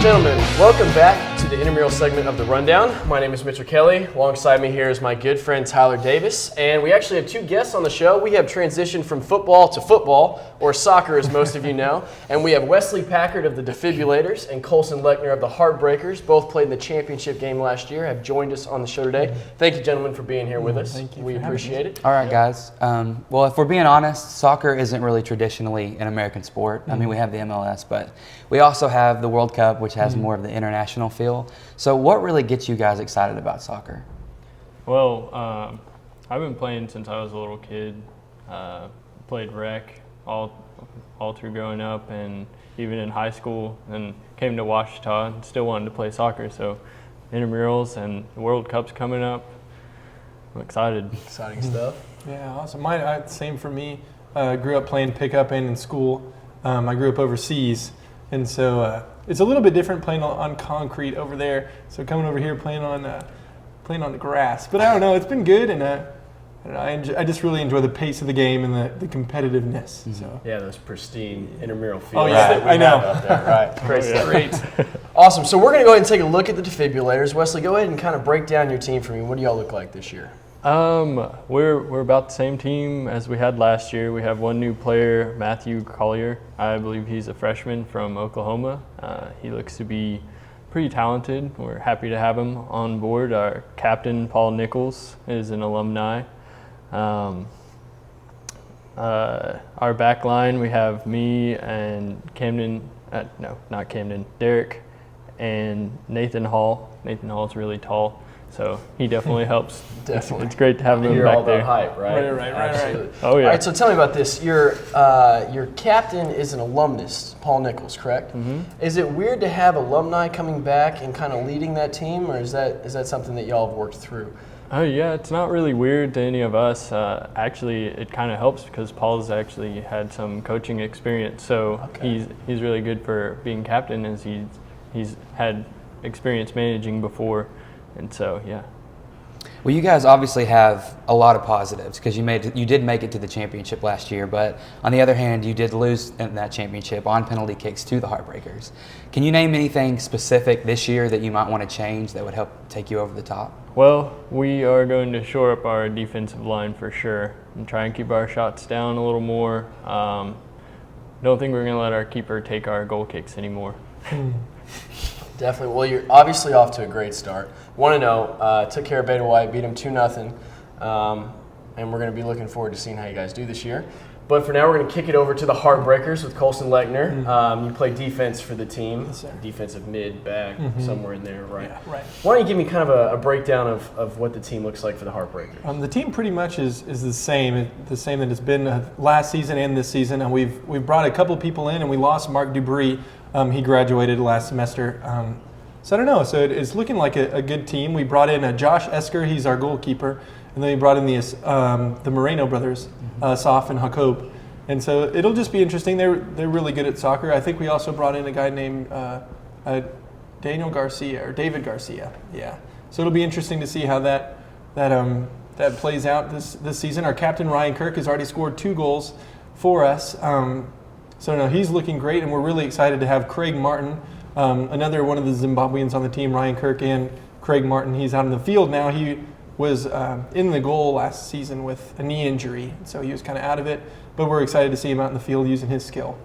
gentlemen, welcome back to the intramural segment of The Rundown. My name is Mitchell Kelly. Alongside me here is my good friend Tyler Davis. And we actually have two guests on the show. We have transitioned from football to football, or soccer as most of you know. And we have Wesley Packard of the Defibrillators and Colson Lechner of the Heartbreakers. Both played in the championship game last year, have joined us on the show today. Thank you, gentlemen, for being here with us. Thank you. We appreciate it. All right, guys. Well, if we're being honest, soccer isn't really traditionally an American sport. I mean, we have the MLS, but we also have the World Cup, which has more of the international feel. So what really gets you guys excited about soccer? Well, I've been playing since I was a little kid. Played rec all through growing up and even in high school, and came to Ouachita and still wanted to play soccer. So intramurals and the World Cup's coming up. I'm excited. Exciting stuff. Yeah, awesome. Same for me. Grew up playing pickup and in school. I grew up overseas, and so it's a little bit different playing on concrete over there. So coming over here playing on the grass. But I don't know, it's been good, and I just really enjoy the pace of the game and the competitiveness. So. Yeah, those pristine intramural fields. Oh yeah, that we I know. have out there. Right, great stuff. Great. Awesome. So we're going to go ahead and take a look at the Defibrillators. Wesley, go ahead and kind of break down your team for me. What do y'all look like this year? We're about the same team as we had last year. We have one new player, Matthew Collier. I believe he's a freshman from Oklahoma. He looks to be pretty talented. We're happy to have him on board. Our captain, Paul Nichols, is an alumni. Our back line, we have me and Derek and Nathan Hall. Nathan Hall's really tall, so he definitely helps. Definitely. It's great to have him You're back all there. about hype, right? Right. Absolutely. Oh, yeah. All right, so tell me about this. Your captain is an alumnus, Paul Nichols, correct? Mm-hmm. Is it weird to have alumni coming back and kind of leading that team, or is that something that y'all have worked through? Oh yeah, it's not really weird to any of us. Actually, it kind of helps because Paul's actually had some coaching experience, so he's really good for being captain, as he's had experience managing before, and so yeah. Well, you guys obviously have a lot of positives because you did make it to the championship last year, but on the other hand, you did lose in that championship on penalty kicks to the Heartbreakers. Can you name anything specific this year that you might want to change that would help take you over the top? Well, we are going to shore up our defensive line for sure and try and keep our shots down a little more. Don't think we're going to let our keeper take our goal kicks anymore. Definitely. Well, you're obviously off to a great start. 1-0, took care of Beta White, beat them 2-0, and we're going to be looking forward to seeing how you guys do this year. But for now, we're going to kick it over to the Heartbreakers with Colson Lechner. You play defense for the team, defensive mid, back, somewhere in there, right? Yeah, right. Why don't you give me kind of a breakdown of what the team looks like for the Heartbreakers? The team pretty much is the same that it's been last season and this season. And we've brought a couple of people in, and we lost Mark Dubree. He graduated last semester. So I don't know. So it's looking like a good team. We brought in Josh Esker. He's our goalkeeper. And then we brought in the Moreno brothers, Saf and Jacob. And so it'll just be interesting. They're really good at soccer. I think we also brought in a guy named David Garcia. Yeah. So it'll be interesting to see how that plays out this season. Our captain, Ryan Kirk, has already scored 2 goals for us. So no, he's looking great, and we're really excited to have Craig Martin, another one of the Zimbabweans on the team, Ryan Kirk and Craig Martin. He's out in the field now. He was in the goal last season with a knee injury, so he was kind of out of it. But we're excited to see him out in the field using his skill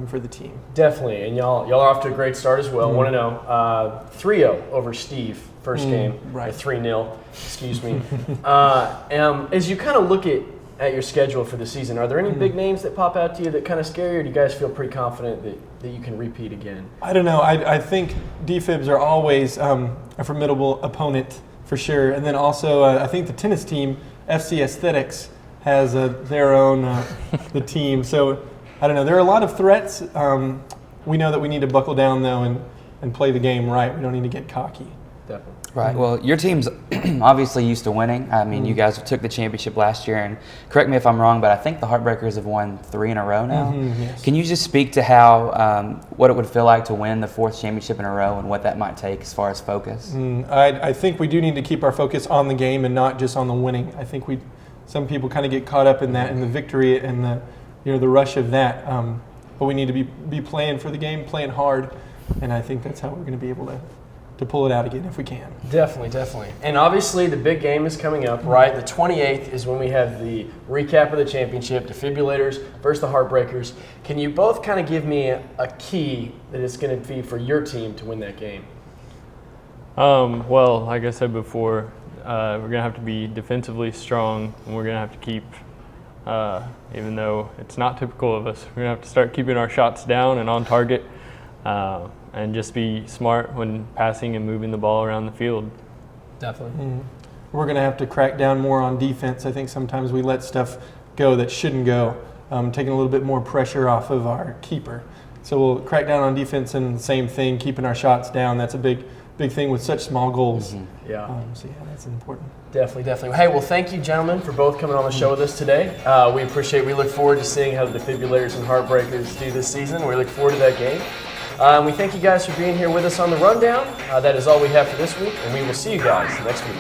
for the team. Definitely, and y'all are off to a great start as well. 1-0, 3-0 over Steve, first game, right. Or 3-0, excuse me. As you kind of look at your schedule for the season, are there any big names that pop out to you that kind of scare you, or do you guys feel pretty confident that you can repeat again? I don't know. I think defibs are always a formidable opponent for sure. And then also I think the tennis team, FC Aesthetics, has their own the team. So I don't know. There are a lot of threats. We know that we need to buckle down, though, and play the game right. We don't need to get cocky. Definitely. Right. Well, your team's obviously used to winning. I mean, you guys took the championship last year, and correct me if I'm wrong, but I think the Heartbreakers have won 3 in a row now. Yes. Can you just speak to how what it would feel like to win the 4th championship in a row and what that might take as far as focus? I think we do need to keep our focus on the game and not just on the winning. I think some people kind of get caught up in that, in the victory and the rush of that. But we need to be playing for the game, playing hard. and I think that's how we're going to be able to pull it out again if we can. Definitely, definitely. And obviously the big game is coming up, right? The 28th is when we have the recap of the championship, Defibrillators versus the Heartbreakers. Can you both kind of give me a key that it's going to be for your team to win that game? Well, like I said before, we're going to have to be defensively strong, and we're going to have to keep, even though it's not typical of us, we're going to have to start keeping our shots down and on target, and just be smart when passing and moving the ball around the field. Definitely. We're going to have to crack down more on defense. I think sometimes we let stuff go that shouldn't go, taking a little bit more pressure off of our keeper. So we'll crack down on defense, and the same thing, keeping our shots down. That's a big thing with such small goals. Yeah. So yeah, that's important. Definitely, definitely. Hey, well, thank you, gentlemen, for both coming on the show with us today. We look forward to seeing how the Defibrillators and Heartbreakers do this season. We look forward to that game. We thank you guys for being here with us on the Rundown. That is all we have for this week, and we will see you guys next week.